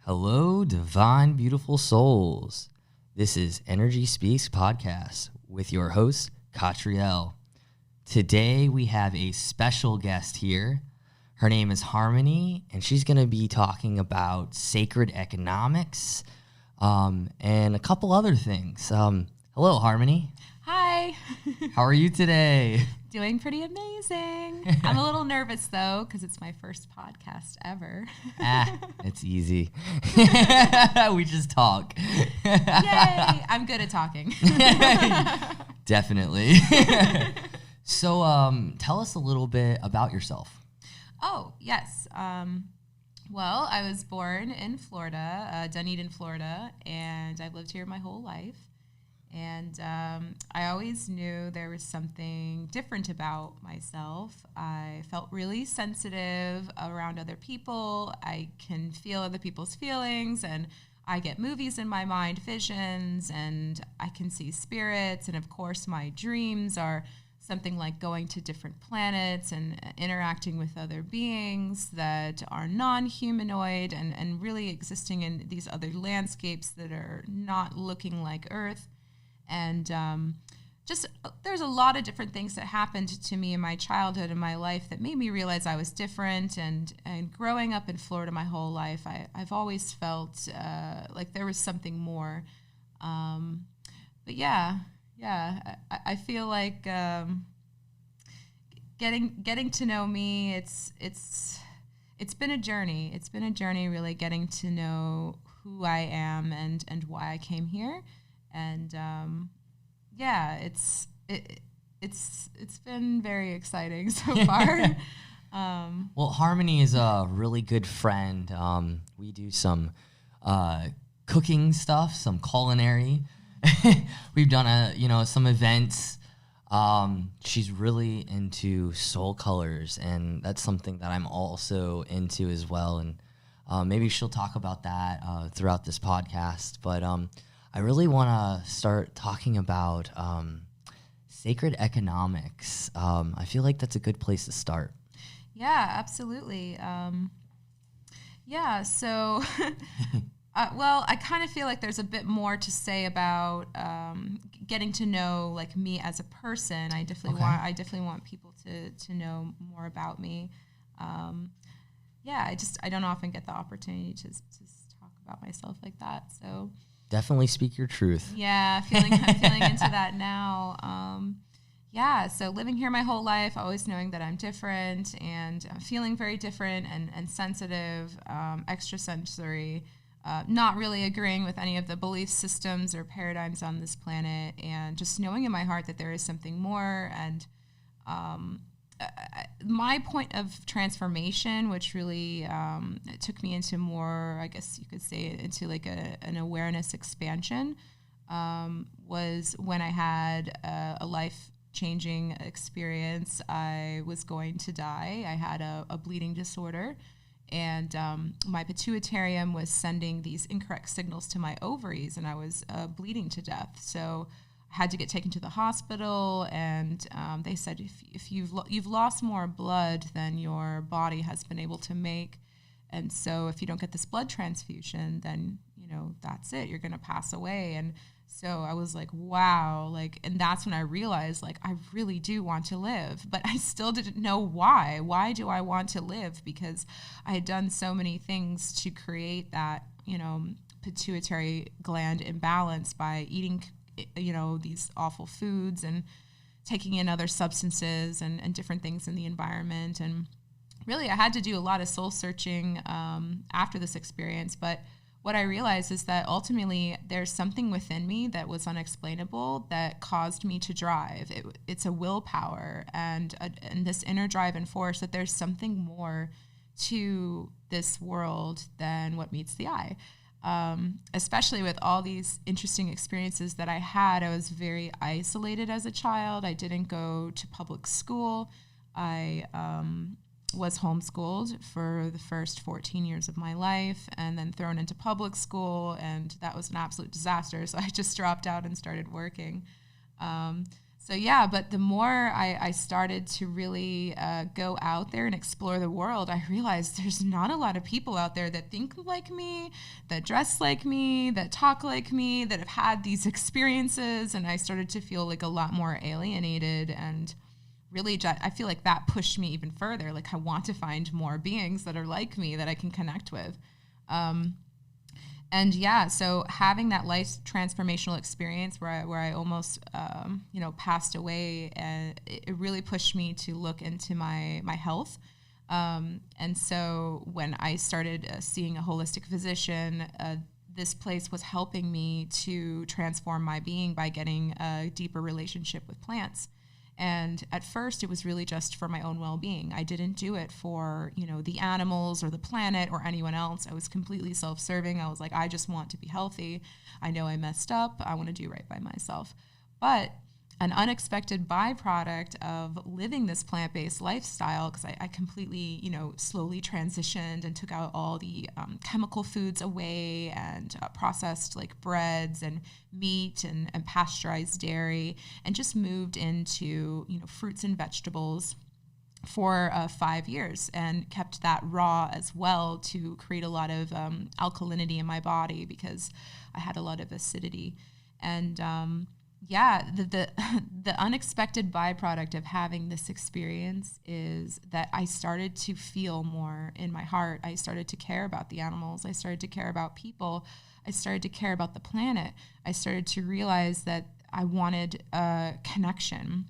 Hello, divine, beautiful souls. This is Energy Speaks Podcast with your host, Katriel. Today, we have a special guest here. Her name is Harmony, and she's going to be talking about sacred economics and a couple other things. Hello, Harmony. Hi. How are you today? Doing pretty amazing. I'm a little nervous, though, because it's my first podcast ever. It's easy. We just talk. Yay! I'm good at talking. Definitely. So tell us a little bit about yourself. Oh, yes. Well, I was born in Florida, Dunedin, Florida, and I've lived here my whole life. And I always knew there was something different about myself. I felt really sensitive around other people. I can feel other people's feelings, and I get movies in my mind, visions, and I can see spirits. And of course, my dreams are something like going to different planets and interacting with other beings that are non-humanoid and really existing in these other landscapes that are not looking like Earth. And just there's a lot of different things that happened to me in my childhood and my life that made me realize I was different. And growing up in Florida my whole life, I've always felt like there was something more. But yeah, I feel like getting to know me. It's been a journey. It's been a journey, really getting to know who I am and why I came here. And it's been very exciting so far. Well, Harmony is a really good friend. We do some cooking stuff, some culinary. We've done some events. She's really into soul colors, and that's something that I'm also into as well. And maybe she'll talk about that throughout this podcast. But I really want to start talking about sacred economics. I feel like that's a good place to start. Yeah, absolutely. So, well, I kind of feel like there's a bit more to say about getting to know like me as a person. I definitely want people to know more about me. I don't often get the opportunity to talk about myself like that. So. Definitely speak your truth. Yeah, I'm feeling into that now. So living here my whole life, always knowing that I'm different and feeling very different and sensitive, extrasensory, not really agreeing with any of the belief systems or paradigms on this planet, and just knowing in my heart that there is something more. And my point of transformation, which really took me into more, I guess you could say, into like an awareness expansion, was when I had a life-changing experience. I was going to die. I had a bleeding disorder, and my pituitarium was sending these incorrect signals to my ovaries, and I was bleeding to death. So had to get taken to the hospital, and they said if you've lost more blood than your body has been able to make, and so if you don't get this blood transfusion, then that's it, you're gonna pass away. And so I was like, wow, and that's when I realized I really do want to live, but I still didn't know why. Why do I want to live? Because I had done so many things to create that pituitary gland imbalance by eating these awful foods and taking in other substances and different things in the environment. And really, I had to do a lot of soul searching after this experience. But what I realized is that ultimately there's something within me that was unexplainable that caused me to drive. It's a willpower and this inner drive and force, that there's something more to this world than what meets the eye. Especially with all these interesting experiences that I had. I was very isolated as a child. I didn't go to public school. I was homeschooled for the first 14 years of my life, and then thrown into public school, and that was an absolute disaster. So I just dropped out and started working. So yeah, but the more I started to really go out there and explore the world, I realized there's not a lot of people out there that think like me, that dress like me, that talk like me, that have had these experiences. And I started to feel like a lot more alienated, and really I feel like that pushed me even further. Like I want to find more beings that are like me that I can connect with. And yeah, so having that life transformational experience where I almost, passed away, it really pushed me to look into my health. And so when I started seeing a holistic physician, this place was helping me to transform my being by getting a deeper relationship with plants. And at first, it was really just for my own well-being. I didn't do it for, the animals or the planet or anyone else. I was completely self-serving. I was like, I just want to be healthy. I know I messed up. I want to do right by myself. But an unexpected byproduct of living this plant-based lifestyle, because I completely, slowly transitioned and took out all the chemical foods away, and processed like breads and meat and pasteurized dairy, and just moved into, fruits and vegetables for 5 years, and kept that raw as well to create a lot of alkalinity in my body, because I had a lot of acidity. And the unexpected byproduct of having this experience is that I started to feel more in my heart. I started to care about the animals. I started to care about people. I started to care about the planet. I started to realize that I wanted a connection,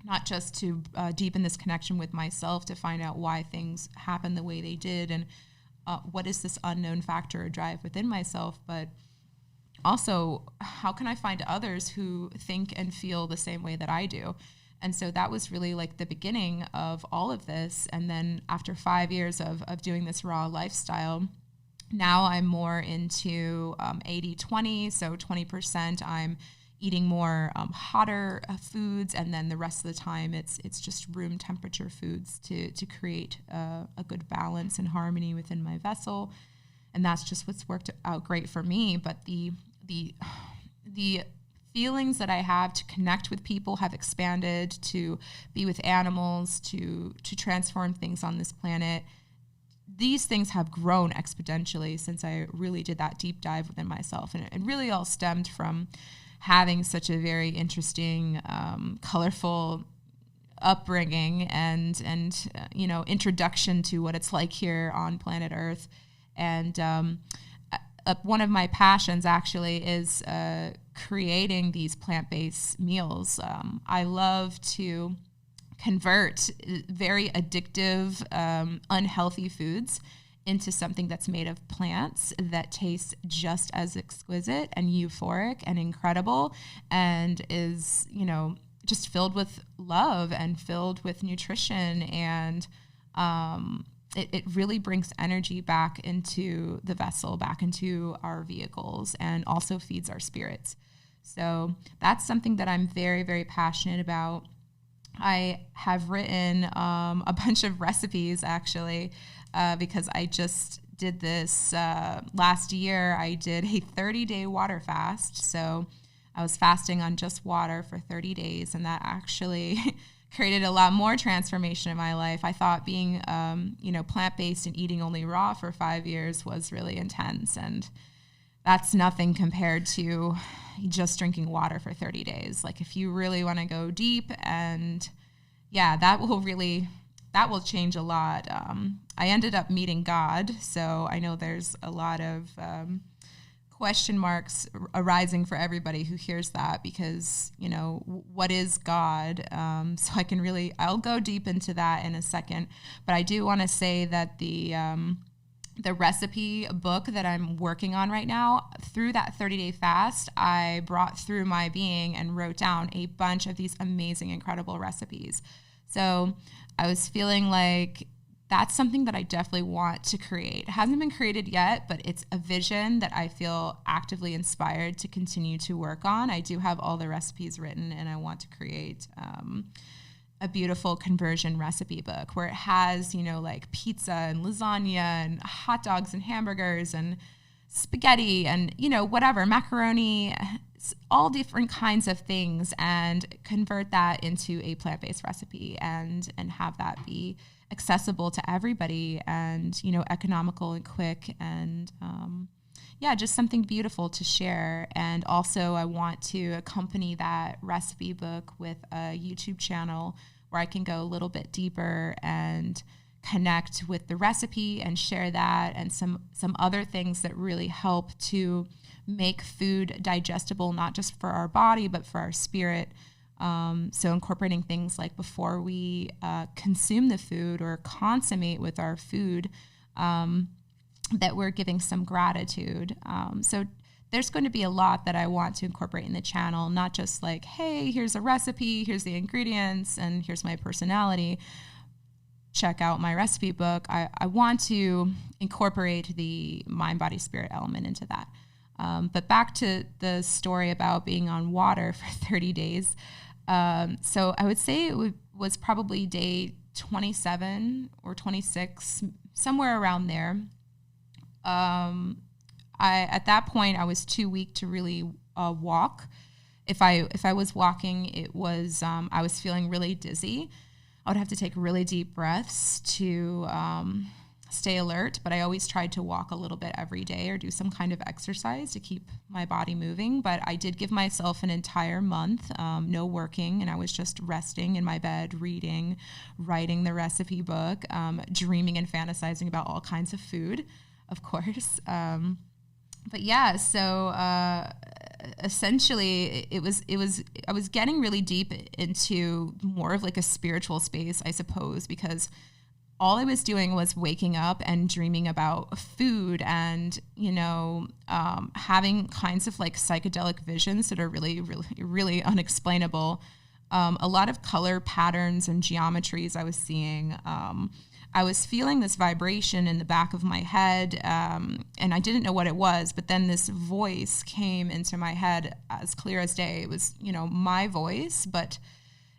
not just to deepen this connection with myself to find out why things happen the way they did, and what is this unknown factor or drive within myself, but also, how can I find others who think and feel the same way that I do? And so that was really like the beginning of all of this. And then after 5 years of doing this raw lifestyle, now I'm more into 80-20. So 20% I'm eating more hotter foods, and then the rest of the time it's just room temperature foods to create a good balance and harmony within my vessel. And that's just what's worked out great for me. But the feelings that I have to connect with people have expanded, to be with animals, to transform things on this planet. These things have grown exponentially since I really did that deep dive within myself. And it really all stemmed from having such a very interesting, colorful upbringing and introduction to what it's like here on planet Earth. And one of my passions actually is creating these plant-based meals. I love to convert very addictive, unhealthy foods into something that's made of plants that tastes just as exquisite and euphoric and incredible, and is, just filled with love and filled with nutrition, and it really brings energy back into the vessel, back into our vehicles, and also feeds our spirits. So that's something that I'm very, very passionate about. I have written a bunch of recipes, actually, because I just did this last year. I did a 30-day water fast. So I was fasting on just water for 30 days, and that actually created a lot more transformation in my life. I thought being, plant-based and eating only raw for 5 years was really intense, and that's nothing compared to just drinking water for 30 days. Like, if you really want to go deep, and that will change a lot. I ended up meeting God, so I know there's a lot of question marks arising for everybody who hears that, because, what is God? So I'll go deep into that in a second, but I do want to say that the recipe book that I'm working on right now, through that 30-day fast, I brought through my being and wrote down a bunch of these amazing, incredible recipes. So I was feeling like that's something that I definitely want to create. It hasn't been created yet, but it's a vision that I feel actively inspired to continue to work on. I do have all the recipes written, and I want to create a beautiful conversion recipe book where it has, like pizza and lasagna and hot dogs and hamburgers and spaghetti and, whatever, macaroni, all different kinds of things, and convert that into a plant-based recipe and have that be accessible to everybody and, economical and quick and, just something beautiful to share. And also I want to accompany that recipe book with a YouTube channel where I can go a little bit deeper and connect with the recipe and share that and some other things that really help to make food digestible, not just for our body, but for our spirit. So incorporating things like before we consume the food or consummate with our food, that we're giving some gratitude. So there's going to be a lot that I want to incorporate in the channel, not just like, hey, here's a recipe, here's the ingredients, and here's my personality. Check out my recipe book. I want to incorporate the mind, body, spirit element into that. But back to the story about being on water for 30 days. So I would say it was probably day 27 or 26, somewhere around there. At that point, I was too weak to really walk. If I was walking, it was I was feeling really dizzy. I would have to take really deep breaths to stay alert, but I always tried to walk a little bit every day or do some kind of exercise to keep my body moving. But I did give myself an entire month, no working, and I was just resting in my bed, reading, writing the recipe book, dreaming and fantasizing about all kinds of food, of course. But yeah, so essentially I was getting really deep into more of like a spiritual space, I suppose, because all I was doing was waking up and dreaming about food and, having kinds of like psychedelic visions that are really, really, really unexplainable. A lot of color patterns and geometries I was seeing. I was feeling this vibration in the back of my head, and I didn't know what it was, but then this voice came into my head as clear as day. It was, my voice, but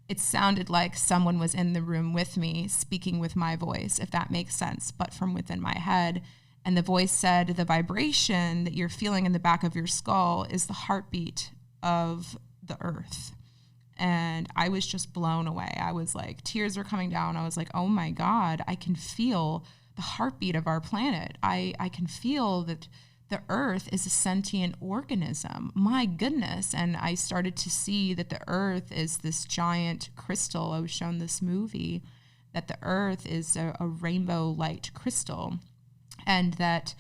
it sounded like someone was in the room with me speaking with my voice, if that makes sense, but from within my head. And the voice said, the vibration that you're feeling in the back of your skull is the heartbeat of the earth. And I was just blown away. I was like, tears were coming down. I was like, oh my God, I can feel the heartbeat of our planet. I can feel that the earth is a sentient organism. My goodness. And I started to see that the earth is this giant crystal. I was shown this movie that the earth is a rainbow light crystal, and that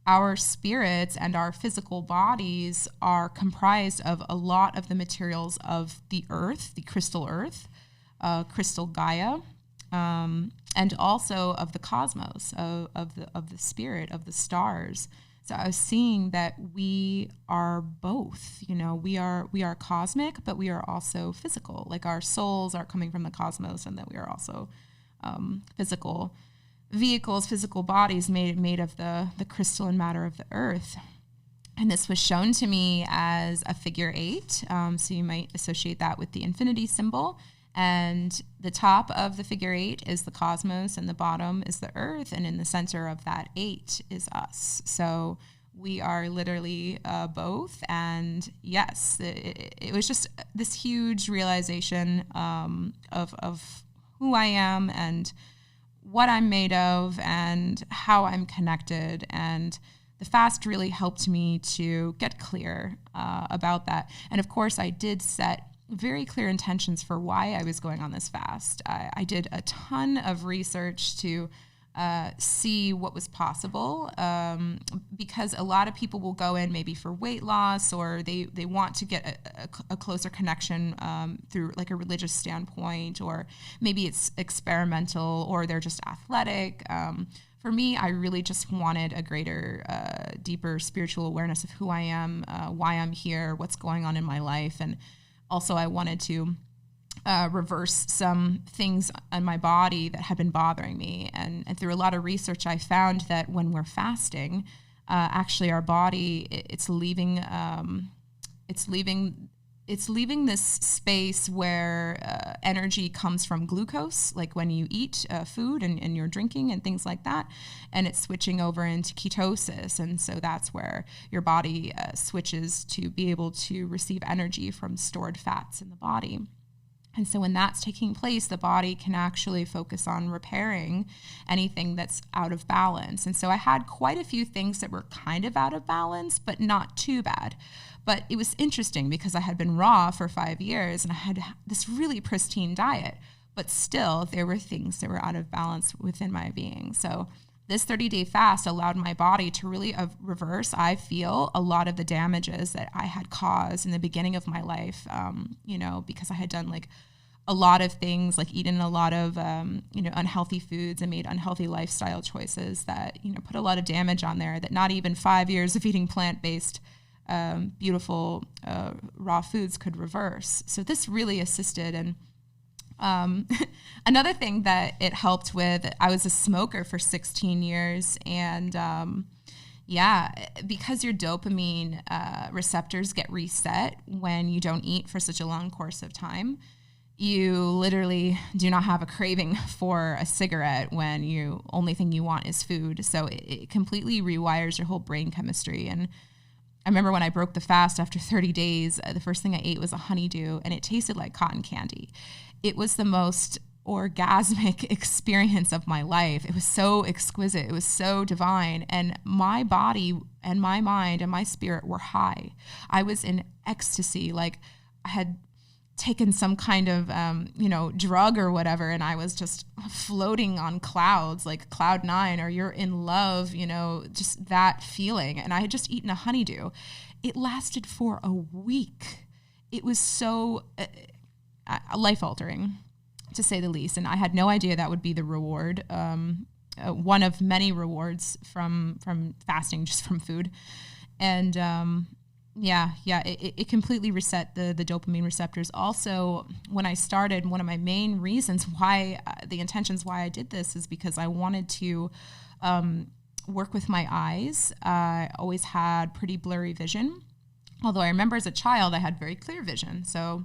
our spirits and our physical bodies are comprised of a lot of the materials of the earth, the crystal earth, crystal Gaia, and also of the cosmos, of the spirit, of the stars. So I was seeing that we are both, we are cosmic, but we are also physical. Like our souls are coming from the cosmos, and that we are also physical vehicles, physical bodies made of the crystalline matter of the earth. And this was shown to me as a figure 8. So you might associate that with the infinity symbol. And the top of the figure 8 is the cosmos, and the bottom is the earth, and in the center of that 8 is us. So we are literally both. And yes, it was just this huge realization of who I am and what I'm made of and how I'm connected. And the fast really helped me to get clear about that. And of course, I did set very clear intentions for why I was going on this fast. I did a ton of research to see what was possible, because a lot of people will go in maybe for weight loss, or they want to get a closer connection through like a religious standpoint, or maybe it's experimental, or they're just athletic. For me, I really just wanted a greater, deeper spiritual awareness of who I am, why I'm here, what's going on in my life. And also I wanted to reverse some things on my body that had been bothering me. And through a lot of research, I found that when we're fasting, actually our body, it's leaving it's leaving this space where energy comes from glucose, like when you eat food and you're drinking and things like that, and it's switching over into ketosis. And so that's where your body switches to be able to receive energy from stored fats in the body. And so when that's taking place, the body can actually focus on repairing anything that's out of balance. And so I had quite a few things that were kind of out of balance, but not too bad. But it was interesting because I had been raw for 5 years and I had this really pristine diet, but still there were things that were out of balance within my being. So this 30-day fast allowed my body to really reverse, I feel, a lot of the damages that I had caused in the beginning of my life, because I had done like a lot of things, like eaten a lot of, unhealthy foods and made unhealthy lifestyle choices that, put a lot of damage on there that not even 5 years of eating plant-based, beautiful raw foods could reverse. So this really assisted. And another thing that it helped with, I was a smoker for 16 years. And because your dopamine receptors get reset when you don't eat for such a long course of time, you literally do not have a craving for a cigarette when you only thing you want is food. So it completely rewires your whole brain chemistry. And I remember when I broke the fast after 30 days, the first thing I ate was a honeydew, and it tasted like cotton candy. It was the most orgasmic experience of my life. It was so exquisite. It was so divine. And my body and my mind and my spirit were high. I was in ecstasy. Like I had taken some kind of, drug or whatever. And I was just floating on clouds, like cloud 9, or you're in love, just that feeling. And I had just eaten a honeydew. It lasted for a week. It was so life altering, to say the least. And I had no idea that would be the reward. One of many rewards from fasting, just from food. And, it completely reset the dopamine receptors. Also, when I started, one of my main reasons why, the intentions why I did this is because I wanted to work with my eyes. I always had pretty blurry vision, although I remember as a child I had very clear vision. So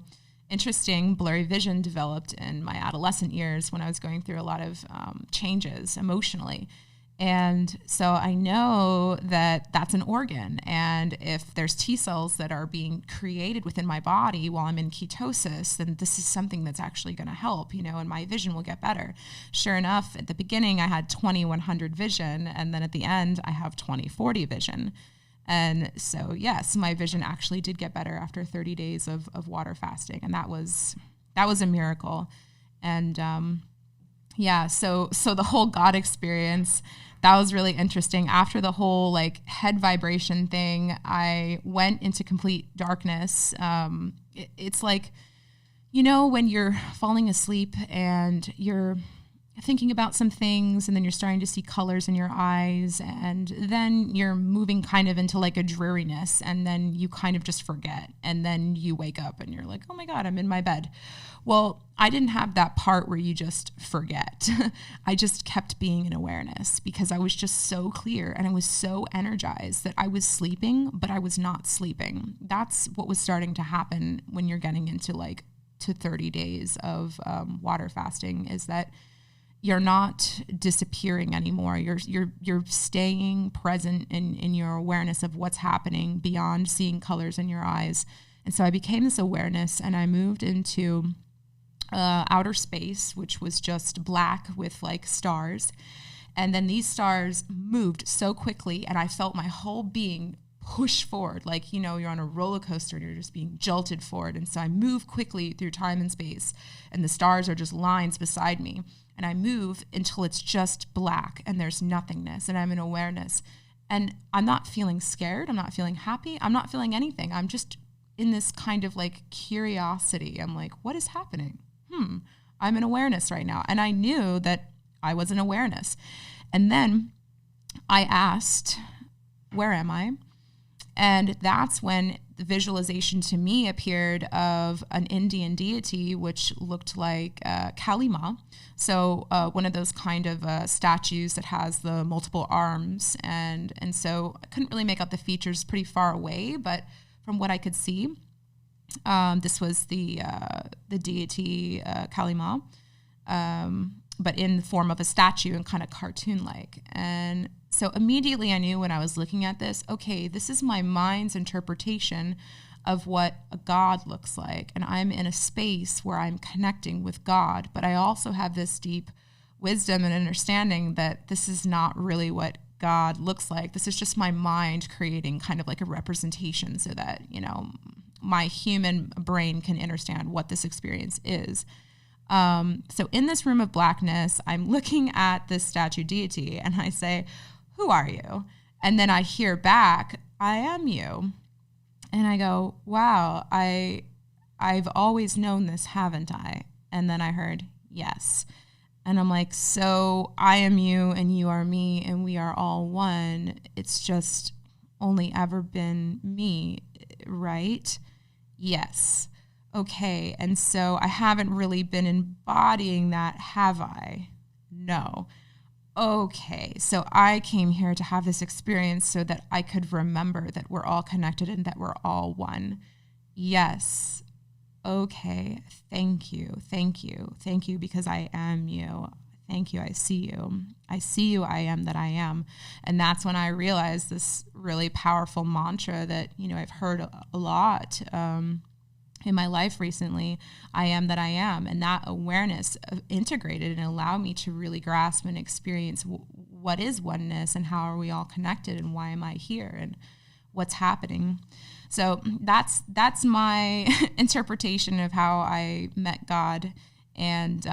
interesting, blurry vision developed in my adolescent years when I was going through a lot of changes emotionally. And so I know that that's an organ. And if there's T cells that are being created within my body while I'm in ketosis, then this is something that's actually going to help, and my vision will get better. Sure enough, at the beginning, I had 20/100 vision. And then at the end, I have 20/40 vision. And so, yes, my vision actually did get better after 30 days of water fasting. And that was a miracle. And so the whole God experience, that was really interesting. After the whole like head vibration thing, I went into complete darkness. It's like, when you're falling asleep and you're thinking about some things and then you're starting to see colors in your eyes and then you're moving kind of into like a dreariness and then you kind of just forget and then you wake up and you're like, oh my God, I'm in my bed. Well, I didn't have that part where you just forget. I just kept being in awareness because I was just so clear and I was so energized that I was sleeping, but I was not sleeping. That's what was starting to happen when you're getting into to 30 days of water fasting, is that you're not disappearing anymore. You're staying present in your awareness of what's happening beyond seeing colors in your eyes. And so I became this awareness and I moved into outer space, which was just black with like stars. And then these stars moved so quickly and I felt my whole being push forward. Like, you're on a roller coaster and you're just being jolted forward. And so I move quickly through time and space and the stars are just lines beside me. And I move until it's just black and there's nothingness and I'm in awareness. And I'm not feeling scared. I'm not feeling happy. I'm not feeling anything. I'm just in this kind of like curiosity. I'm like, what is happening? I'm in awareness right now. And I knew that I was in awareness. And then I asked, where am I? And that's when the visualization to me appeared of an Indian deity, which looked like Kali Ma. So one of those kind of statues that has the multiple arms. And so I couldn't really make out the features, pretty far away, but from what I could see. This was the deity Kali Ma, but in the form of a statue and kind of cartoon-like. And so immediately I knew when I was looking at this, okay, this is my mind's interpretation of what a God looks like. And I'm in a space where I'm connecting with God, but I also have this deep wisdom and understanding that this is not really what God looks like. This is just my mind creating kind of like a representation so that, my human brain can understand what this experience is. So in this room of blackness, I'm looking at this statue deity and I say, who are you? And then I hear back, I am you. And I go, wow, I've always known this, haven't I? And then I heard, yes. And I'm like, so I am you and you are me and we are all one. It's just only ever been me, right? Yes. Okay. And so I haven't really been embodying that, have I? No. Okay. So I came here to have this experience so that I could remember that we're all connected and that we're all one. Yes. Okay. Thank you. Thank you. Thank you because I am you. Thank you. I see you. I see you. I am that I am. And that's when I realized this really powerful mantra that, I've heard a lot in my life recently. I am that I am. And that awareness integrated and allowed me to really grasp and experience what is oneness and how are we all connected and why am I here and what's happening. So that's my interpretation of how I met God. And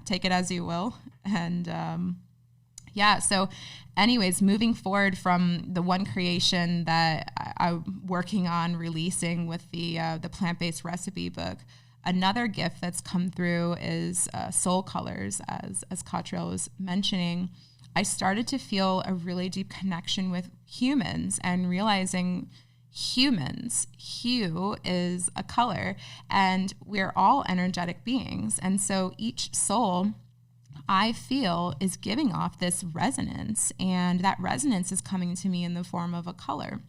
take it as you will. And so anyways, moving forward from the one creation that I'm working on releasing with the plant-based recipe book, another gift that's come through is soul colors, as Katriel was mentioning. I started to feel a really deep connection with humans and realizing hue is a color, and we're all energetic beings. And so each soul, I feel, is giving off this resonance, and that resonance is coming to me in the form of a color.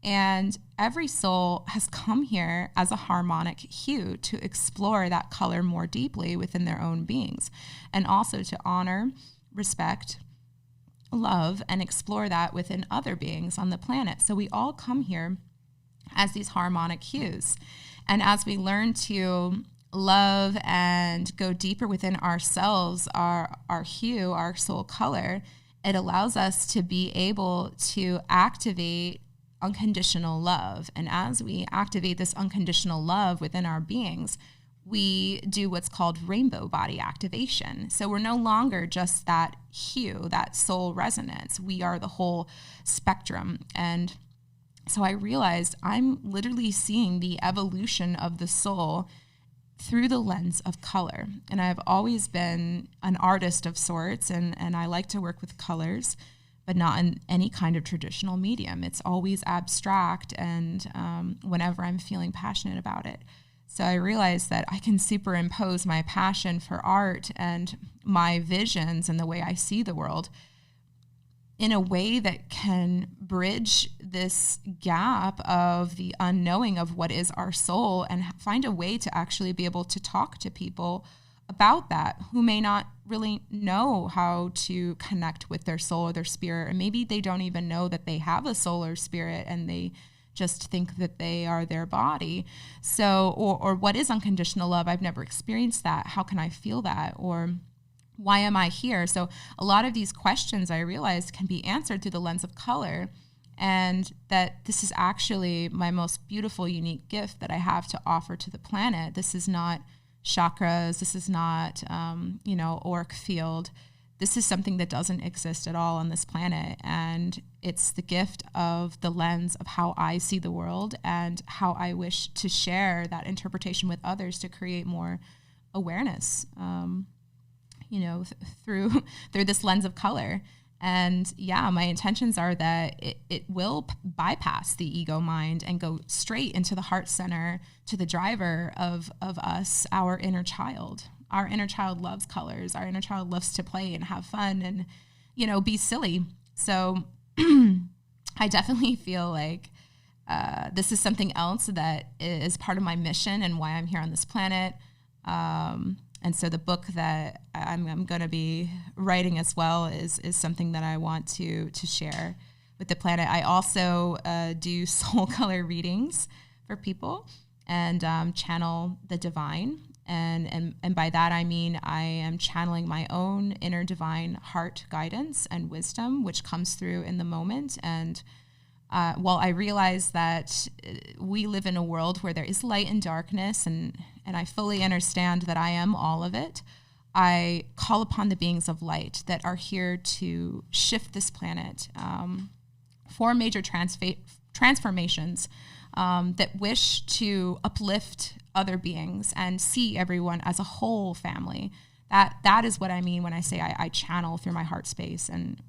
And every soul has come here as a harmonic hue to explore that color more deeply within their own beings, and also to honor, respect, love, and explore that within other beings on the planet. So we all come here as these harmonic hues. And as we learn to love and go deeper within ourselves, our hue, our soul color, it allows us to be able to activate unconditional love. And as we activate this unconditional love within our beings, we do what's called rainbow body activation. So we're no longer just that hue, that soul resonance. We are the whole spectrum. And so I realized I'm literally seeing the evolution of the soul through the lens of color. And I've always been an artist of sorts, and I like to work with colors, but not in any kind of traditional medium. It's always abstract, and whenever I'm feeling passionate about it. So I realized that I can superimpose my passion for art and my visions and the way I see the world in a way that can bridge this gap of the unknowing of what is our soul, and find a way to actually be able to talk to people about that who may not really know how to connect with their soul or their spirit, or maybe they don't even know that they have a soul or spirit and they just think that they are their body. So, or what is unconditional love? I've never experienced that. How can I feel that? Or why am I here? So a lot of these questions I realized can be answered through the lens of color, and that this is actually my most beautiful, unique gift that I have to offer to the planet. This is not chakras. This is not, auric field. This is something that doesn't exist at all on this planet. And it's the gift of the lens of how I see the world and how I wish to share that interpretation with others to create more awareness, through this lens of color. And my intentions are that it will bypass the ego mind and go straight into the heart center, to the driver of us, our inner child. Our inner child loves colors. Our inner child loves to play and have fun and, be silly. So I definitely feel like this is something else that is part of my mission and why I'm here on this planet. And so the book that I'm going to be writing as well is something that I want to share with the planet. I also do soul color readings for people and channel the divine. And by that, I mean I am channeling my own inner divine heart guidance and wisdom, which comes through in the moment. And while I realize that we live in a world where there is light and darkness, and I fully understand that I am all of it, I call upon the beings of light that are here to shift this planet for major transformations that wish to uplift other beings and see everyone as a whole family. That is what I mean when I say I channel through my heart space, and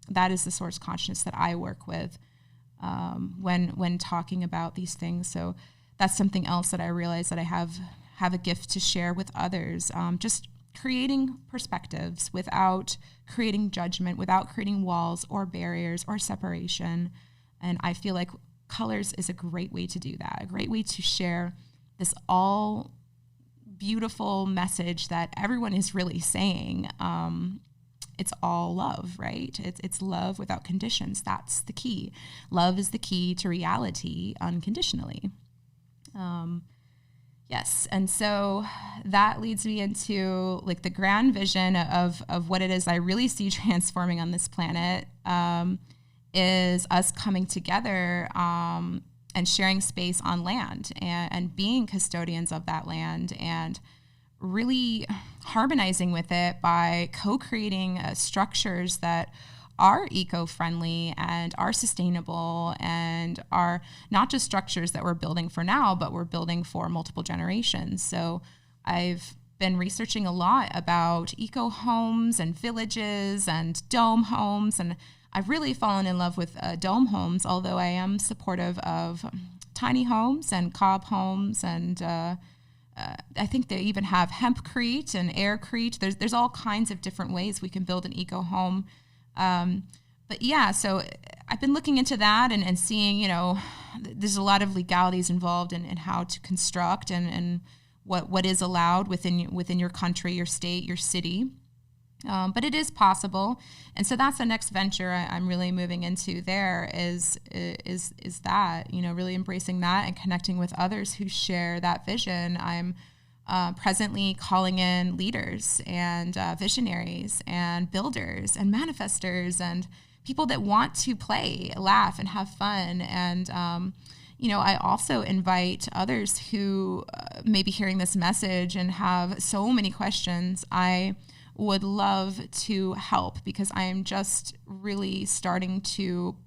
that is the source consciousness that I work with when talking about these things. So that's something else that I realize that I have a gift to share with others. Just creating perspectives without creating judgment, without creating walls or barriers or separation. And I feel like colors is a great way to do that, a great way to share this all beautiful message that everyone is really saying. It's all love, right? It's love without conditions. That's the key. Love is the key to reality unconditionally. Yes, and so that leads me into like the grand vision of what it is I really see transforming on this planet. Is us coming together and sharing space on land and being custodians of that land and really harmonizing with it by co-creating structures that are eco-friendly and are sustainable and are not just structures that we're building for now, but we're building for multiple generations. So I've been researching a lot about eco homes and villages and dome homes, and I've really fallen in love with dome homes, although I am supportive of tiny homes and cob homes, and I think they even have hempcrete and aircrete. There's all kinds of different ways we can build an eco home. But yeah, so I've been looking into that and seeing, there's a lot of legalities involved in how to construct and what is allowed within your country, your state, your city. But it is possible, and so that's the next venture I'm really moving into. There is that really embracing that and connecting with others who share that vision. I'm presently calling in leaders and visionaries and builders and manifestors and people that want to play, laugh, and have fun. And I also invite others who may be hearing this message and have so many questions. I would love to help because I am just really starting to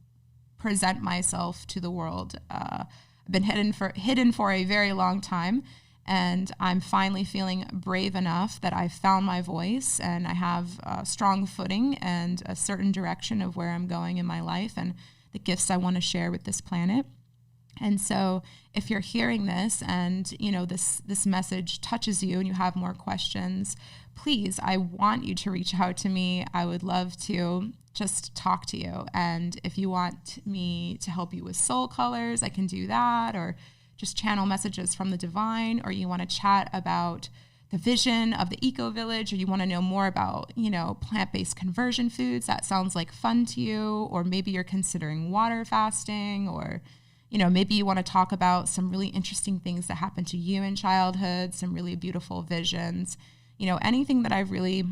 present myself to the world. I've been hidden for a very long time, and I'm finally feeling brave enough that I've found my voice and I have a strong footing and a certain direction of where I'm going in my life and the gifts I want to share with this planet. And so if you're hearing this and, this message touches you and you have more questions, please, I want you to reach out to me. I would love to just talk to you. And if you want me to help you with soul colors, I can do that, or just channel messages from the divine, or you want to chat about the vision of the eco village, or you want to know more about, plant-based conversion foods, that sounds like fun to you, or maybe you're considering water fasting, or maybe you want to talk about some really interesting things that happened to you in childhood, some really beautiful visions, anything that I've really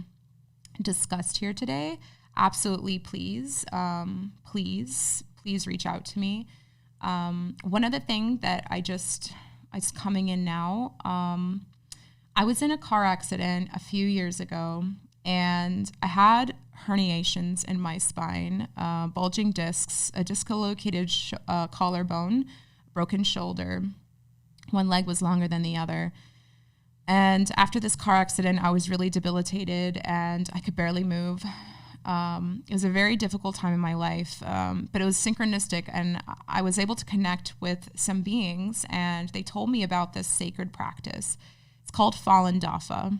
discussed here today, absolutely please reach out to me. One other thing that it's coming in now, I was in a car accident a few years ago, and I had herniations in my spine, bulging discs, a dislocated collarbone, broken shoulder. One leg was longer than the other. And after this car accident, I was really debilitated and I could barely move. It was a very difficult time in my life, but it was synchronistic, and I was able to connect with some beings, and they told me about this sacred practice. It's called Falun Dafa.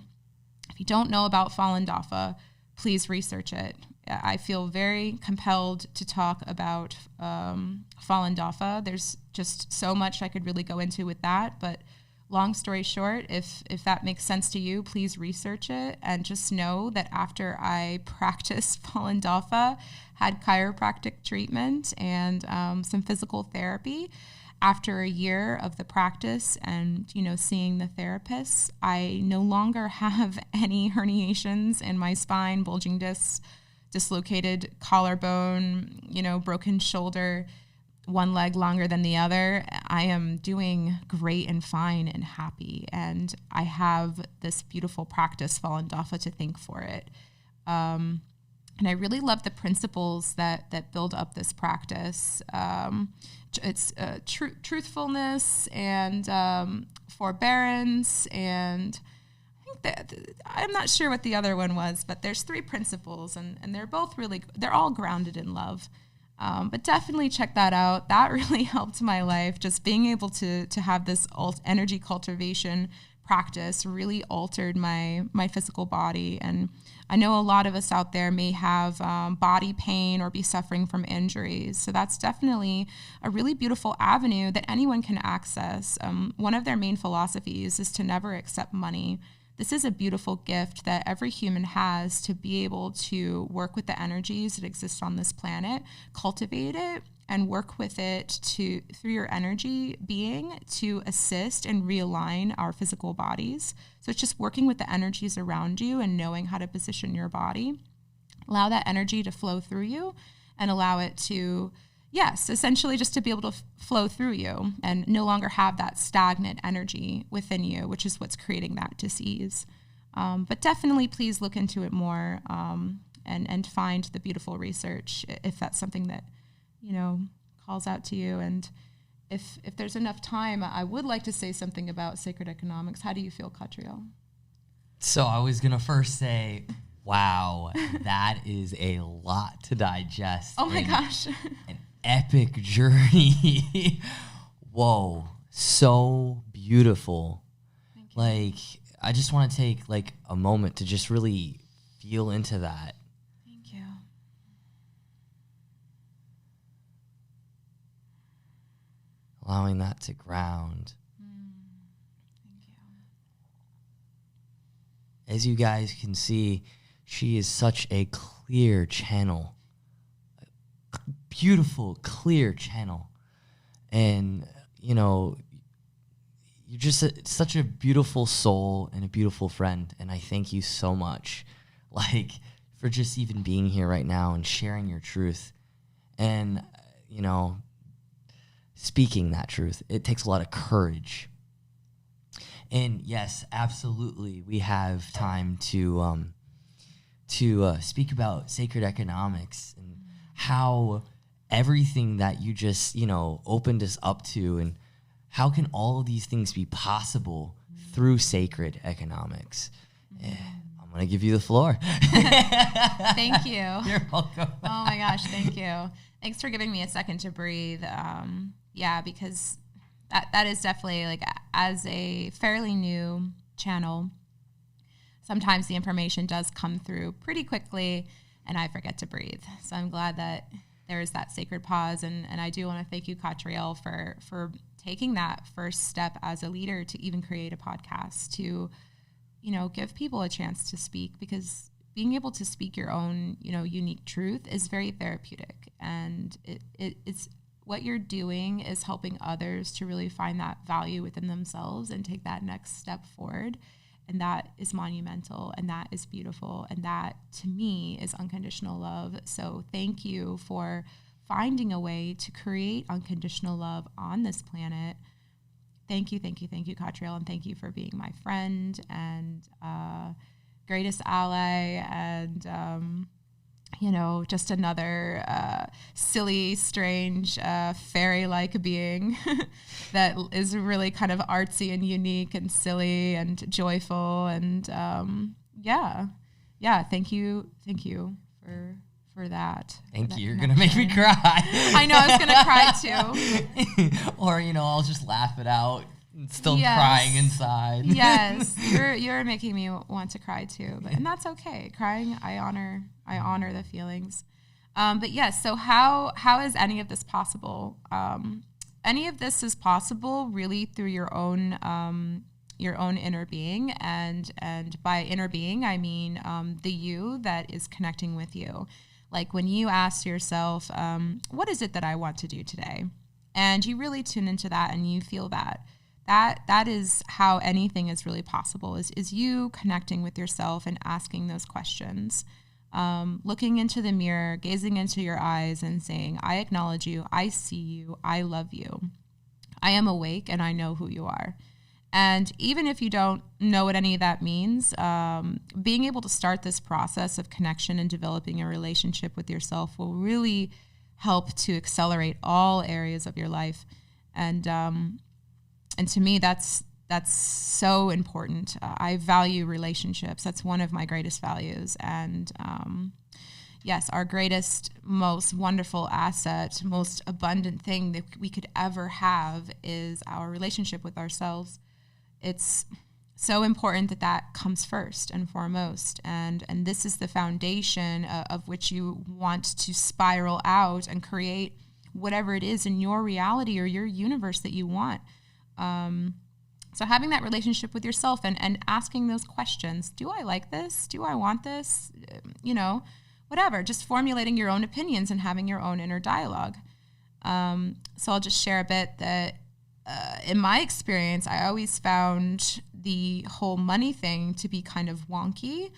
If you don't know about Falun Dafa, please research it. I feel very compelled to talk about Fallen Dafa. There's just so much I could really go into with that, but long story short, if that makes sense to you, please research it and just know that after I practiced Fallen Dafa, had chiropractic treatment and some physical therapy, after a year of the practice and, seeing the therapists, I no longer have any herniations in my spine, bulging discs, dislocated collarbone, broken shoulder, one leg longer than the other. I am doing great and fine and happy. And I have this beautiful practice, Fallen Dafa, to thank for it. And I really love the principles that build up this practice. It's truthfulness and forbearance, and I think that I'm not sure what the other one was, but there's 3 principles, and they're both they're all grounded in love. But definitely check that out. That really helped my life. Just being able to have this energy cultivation practice really altered my physical body. And I know a lot of us out there may have body pain or be suffering from injuries. So that's definitely a really beautiful avenue that anyone can access. One of their main philosophies is to never accept money. This is a beautiful gift that every human has, to be able to work with the energies that exist on this planet, cultivate it, and work with it through your energy being to assist and realign our physical bodies. So it's just working with the energies around you and knowing how to position your body. Allow that energy to flow through you and allow it to, essentially just to be able to flow through you and no longer have that stagnant energy within you, which is what's creating that disease. But definitely please look into it more and find the beautiful research if that's something that calls out to you. And if there's enough time, I would like to say something about sacred economics. How do you feel, Katriel? So I was going to first say, wow, that is a lot to digest. Oh my gosh. An epic journey. Whoa, so beautiful. Thank you. Like, I just want to take a moment to just really feel into that. Thank you. Allowing that to ground. Thank you. As you guys can see, she is such a clear channel. A beautiful, clear channel. And, you're just such a beautiful soul and a beautiful friend. And I thank you so much, for just even being here right now and sharing your truth. And, speaking that truth. It takes a lot of courage. And yes, absolutely, we have time to speak about sacred economics and how everything that you just, opened us up to, and how can all of these things be possible through sacred economics. I'm going to give you the floor. Thank you. You're welcome. Oh my gosh, thank you. Thanks for giving me a second to breathe. Because that is definitely, as a fairly new channel, sometimes the information does come through pretty quickly and I forget to breathe. So I'm glad that there is that sacred pause. And I do want to thank you, Katriel, for taking that first step as a leader to even create a podcast, to, give people a chance to speak, because being able to speak your own, unique truth is very therapeutic. And it's what you're doing is helping others to really find that value within themselves and take that next step forward. And that is monumental, and that is beautiful. And that, to me, is unconditional love. So thank you for finding a way to create unconditional love on this planet. Thank you, Katriel, and thank you for being my friend and greatest ally, and just another silly, strange, fairy-like being that is really kind of artsy and unique and silly and joyful. And thank you for that. Thank you. You're going to make me cry. I know, I was going to cry too. Or, I'll just laugh it out. Still crying inside. Yes, you're making me want to cry too, and that's okay. Crying, I honor I honor the feelings. But yes, so how is any of this possible? Any of this is possible really through your own inner being, and by inner being I mean the you that is connecting with you. Like when you ask yourself, what is it that I want to do today? And you really tune into that and you feel that is how anything is really possible, is you connecting with yourself and asking those questions. Looking into the mirror, gazing into your eyes and saying, I acknowledge you, I see you, I love you. I am awake and I know who you are. And even if you don't know what any of that means, being able to start this process of connection and developing a relationship with yourself will really help to accelerate all areas of your life. And to me, that's so important. I value relationships. That's one of my greatest values. And yes, our greatest, most wonderful asset, most abundant thing that we could ever have is our relationship with ourselves. It's so important that comes first and foremost. And this is the foundation of which you want to spiral out and create whatever it is in your reality or your universe that you want. So having that relationship with yourself and asking those questions, do I like this? Do I want this? Whatever, just formulating your own opinions and having your own inner dialogue. So I'll just share a bit that in my experience, I always found the whole money thing to be kind of wonky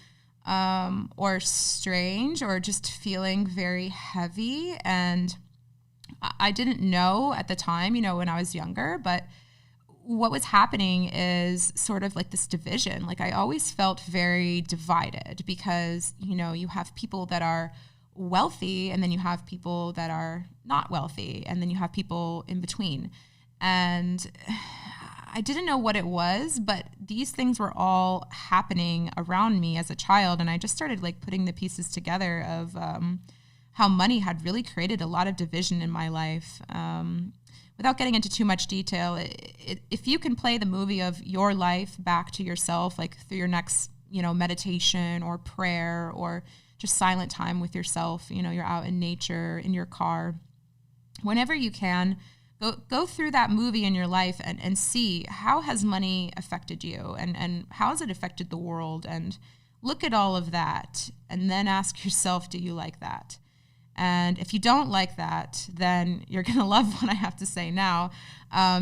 or strange or just feeling very heavy. And I didn't know at the time, when I was younger, but what was happening is sort of like this division. Like I always felt very divided because, you have people that are wealthy and then you have people that are not wealthy and then you have people in between. And I didn't know what it was, but these things were all happening around me as a child. And I just started like putting the pieces together of how money had really created a lot of division in my life. Without getting into too much detail, if you can play the movie of your life back to yourself, like through your next, meditation or prayer or just silent time with yourself, you're out in nature, in your car, whenever you can, go through that movie in your life and see how has money affected you and how has it affected the world, and look at all of that and then ask yourself, do you like that? And if you don't like that, then you're going to love what I have to say now,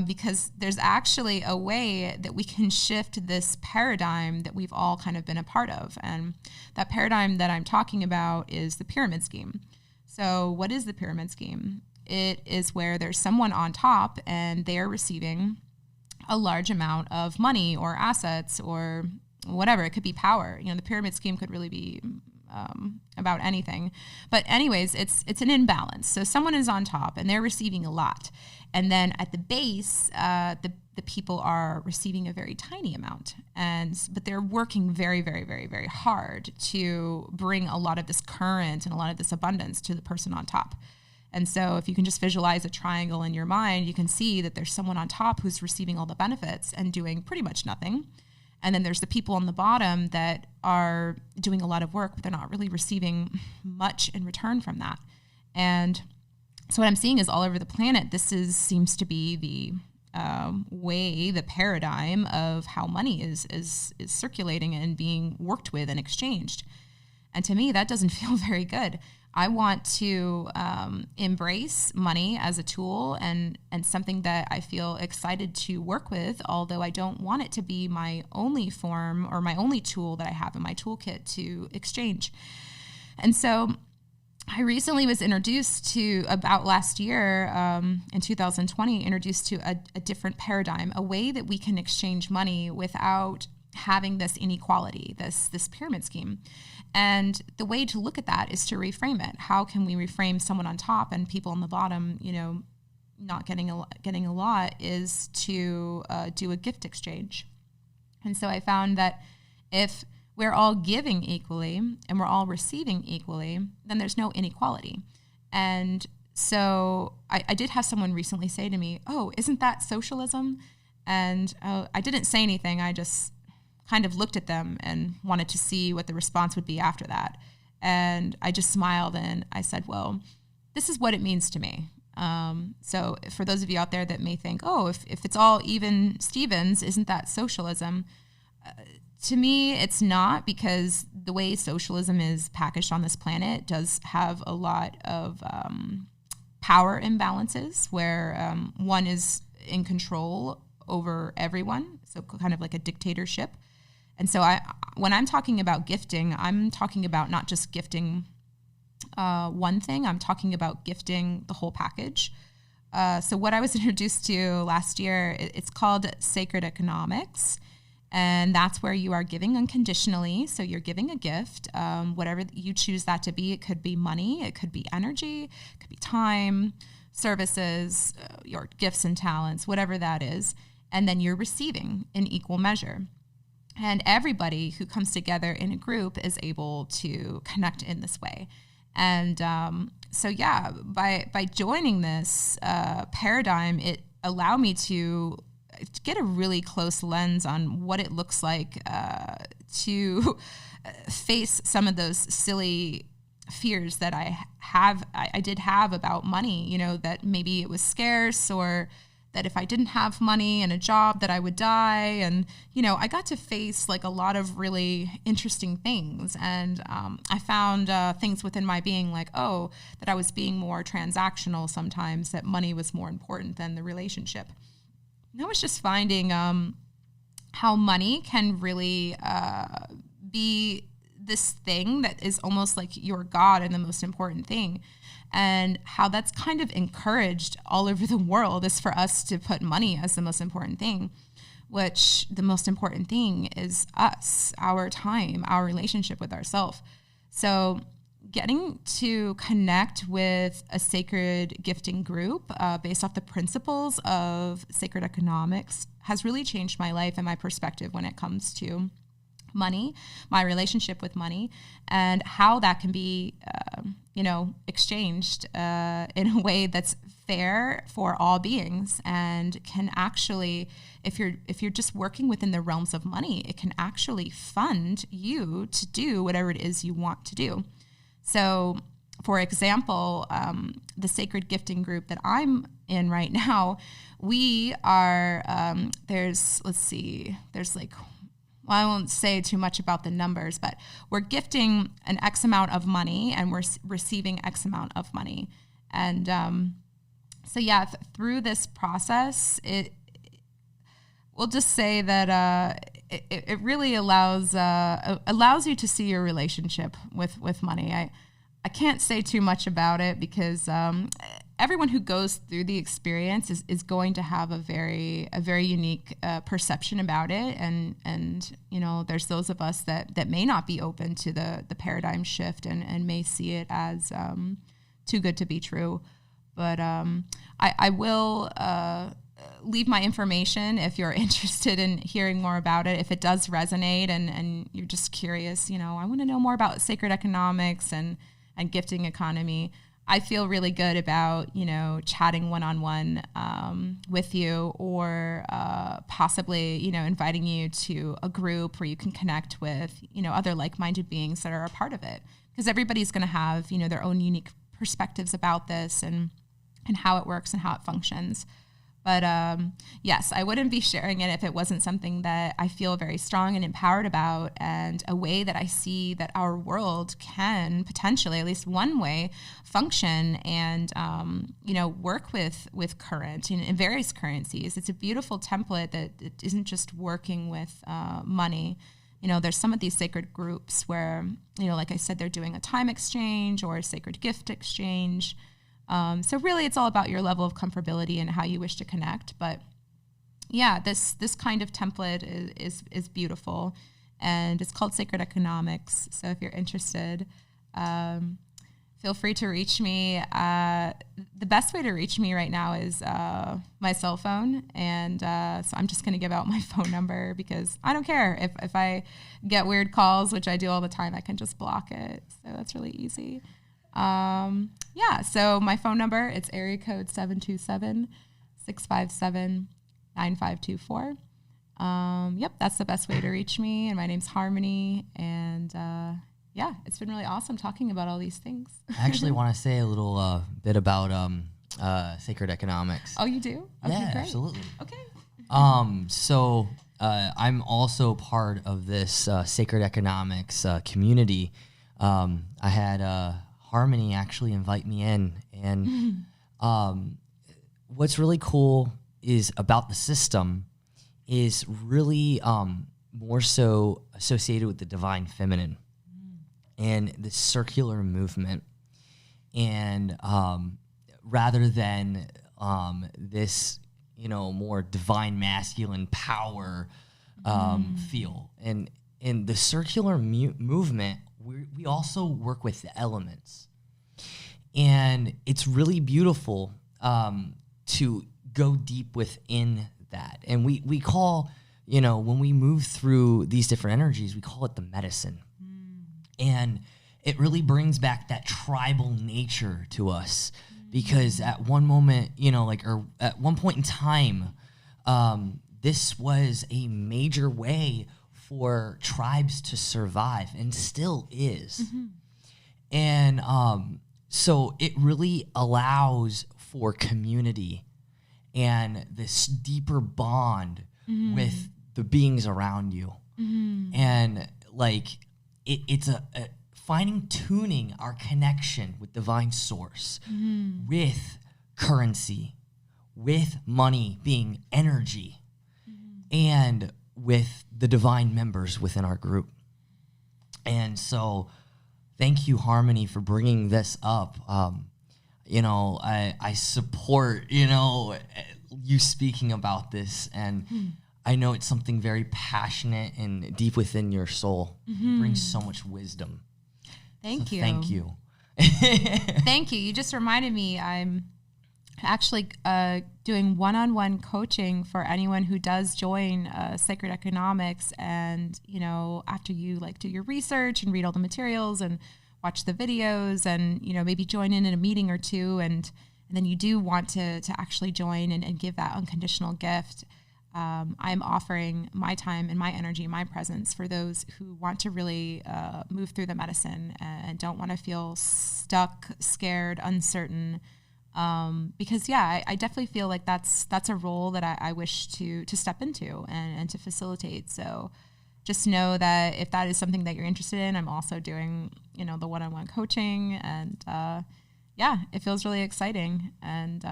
because there's actually a way that we can shift this paradigm that we've all kind of been a part of. And that paradigm that I'm talking about is the pyramid scheme. So what is the pyramid scheme? It is where there's someone on top and they're receiving a large amount of money or assets or whatever. It could be power. The pyramid scheme could really be about anything. But anyways, it's an imbalance. So someone is on top and they're receiving a lot. And then at the base, the people are receiving a very tiny amount. But they're working very, very, very, very hard to bring a lot of this current and a lot of this abundance to the person on top. And so if you can just visualize a triangle in your mind, you can see that there's someone on top who's receiving all the benefits and doing pretty much nothing. And then there's the people on the bottom that are doing a lot of work, but they're not really receiving much in return from that. And so what I'm seeing is all over the planet, seems to be the way, the paradigm of how money is circulating and being worked with and exchanged. And to me, that doesn't feel very good. I want to embrace money as a tool and something that I feel excited to work with, although I don't want it to be my only form or my only tool that I have in my toolkit to exchange. And so I recently was introduced to, about last year, in 2020, introduced to a different paradigm, a way that we can exchange money without having this inequality, this pyramid scheme. And the way to look at that is to reframe it. How can we reframe someone on top and people on the bottom, not getting a lot, is to do a gift exchange. And so I found that if we're all giving equally and we're all receiving equally, then there's no inequality. And so I did have someone recently say to me, oh, isn't that socialism? And I didn't say anything. I just kind of looked at them and wanted to see what the response would be after that. And I just smiled and I said, well, this is what it means to me. So for those of you out there that may think, oh, if it's all even Stevens, isn't that socialism? To me, it's not, because the way socialism is packaged on this planet does have a lot of power imbalances where one is in control over everyone, so kind of like a dictatorship. And so when I'm talking about gifting, I'm talking about not just gifting one thing, I'm talking about gifting the whole package. So what I was introduced to last year, it's called sacred economics. And that's where you are giving unconditionally. So you're giving a gift, whatever you choose that to be. It could be money, it could be energy, it could be time, services, your gifts and talents, whatever that is. And then you're receiving in equal measure. And everybody who comes together in a group is able to connect in this way. And so, yeah, by joining this paradigm, it allowed me to get a really close lens on what it looks like to face some of those silly fears that I did have about money, you know, that maybe it was scarce, or that if I didn't have money and a job that I would die. And, you know, I got to face like a lot of really interesting things. And I found things within my being like, oh, that I was being more transactional sometimes, that money was more important than the relationship. And I was just finding how money can really be this thing that is almost like your God and the most important thing. And how that's kind of encouraged all over the world is for us to put money as the most important thing, which the most important thing is us, our time, our relationship with ourselves. So getting to connect with a sacred gifting group based off the principles of sacred economics has really changed my life and my perspective when it comes to money, my relationship with money, and how that can be, exchanged in a way that's fair for all beings, and can actually, if you're just working within the realms of money, it can actually fund you to do whatever it is you want to do. So, for example, the sacred gifting group that I'm in right now, we are, I won't say too much about the numbers, but we're gifting an X amount of money and we're receiving X amount of money. And through this process, we'll just say that it really allows you to see your relationship with money. I can't say too much about it because everyone who goes through the experience is going to have a very unique perception about it, and you know, there's those of us that may not be open to the paradigm shift and may see it as too good to be true. But I will leave my information if you're interested in hearing more about it. If it does resonate and you're just curious, you know, I want to know more about sacred economics and gifting economy, I feel really good about, you know, chatting one-on-one with you, or possibly, you know, inviting you to a group where you can connect with, you know, other like-minded beings that are a part of it. Because everybody's going to have, you know, their own unique perspectives about this and how it works and how it functions. But yes, I wouldn't be sharing it if it wasn't something that I feel very strong and empowered about, and a way that I see that our world can potentially, at least one way, function and work with current in various currencies. It's a beautiful template that it isn't just working with money. You know, there's some of these sacred groups where, you know, like I said, they're doing a time exchange or a sacred gift exchange. So really, it's all about your level of comfortability and how you wish to connect. But yeah, this kind of template is beautiful, and it's called Sacred Economics. So if you're interested, feel free to reach me. The best way to reach me right now is my cell phone, and so I'm just going to give out my phone number because I don't care if I get weird calls, which I do all the time. I can just block it. So that's really easy. So my phone number, it's area code 727-657-9524. That's the best way to reach me. And my name's Harmony. And yeah, it's been really awesome talking about all these things. I actually want to say a little bit about sacred economics. Oh, you do? Okay, Yeah, great. absolutely. Okay. So I'm also part of this sacred economics community. I had Harmony actually invite me in, and what's really cool is about the system is really more so associated with the divine feminine and the circular movement, and rather than this, more divine masculine power feel. And in the circular movement, we also work with the elements. And it's really beautiful to go deep within that. And we call, when we move through these different energies, we call it the medicine. And it really brings back that tribal nature to us, because at one moment, or at one point in time, this was a major way for tribes to survive, and still is. And so it really allows for community and this deeper bond with the beings around you. And it's a finding tuning our connection with divine source, with currency, with money being energy, and with the divine members within our group. And so thank you, Harmony, for bringing this up. I support, you speaking about this, and I know it's something very passionate and deep within your soul. It brings so much wisdom. Thank you. Thank you. Thank you. You just reminded me, I'm actually doing one-on-one coaching for anyone who does join Sacred Economics. And, after you do your research and read all the materials and watch the videos and, maybe join in a meeting or two, and then you do want to actually join and give that unconditional gift. I'm offering my time and my energy, my presence for those who want to really move through the medicine and don't want to feel stuck, scared, uncertain. Because I definitely feel like that's a role that I wish to step into and to facilitate. So just know that if that is something that you're interested in, I'm also doing, the one-on-one coaching, and it feels really exciting. And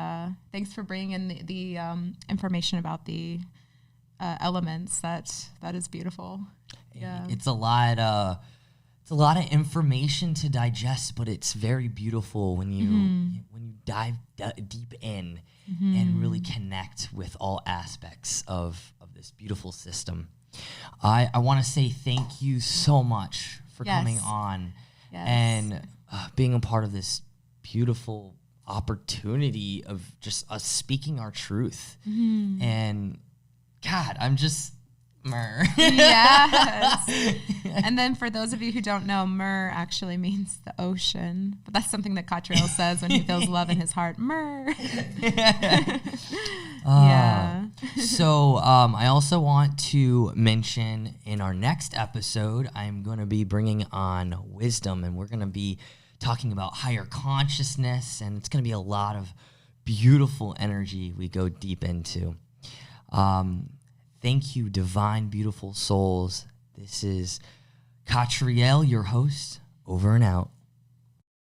thanks for bringing in the information about the elements. That is beautiful. Yeah, it's a lot of information to digest, but it's very beautiful when you dive deep in and really connect with all aspects of this beautiful system. I want to say thank you so much for coming on and being a part of this beautiful opportunity of just us speaking our truth. And God, I'm just Mer. Yes. And then for those of you who don't know, Mer actually means the ocean. But that's something that Katriel says when he feels love in his heart. Mer. Yeah. So I also want to mention in our next episode, I'm going to be bringing on wisdom, and we're going to be talking about higher consciousness, and it's going to be a lot of beautiful energy we go deep into. Thank you, divine, beautiful souls. This is Katriel, your host. Over and out.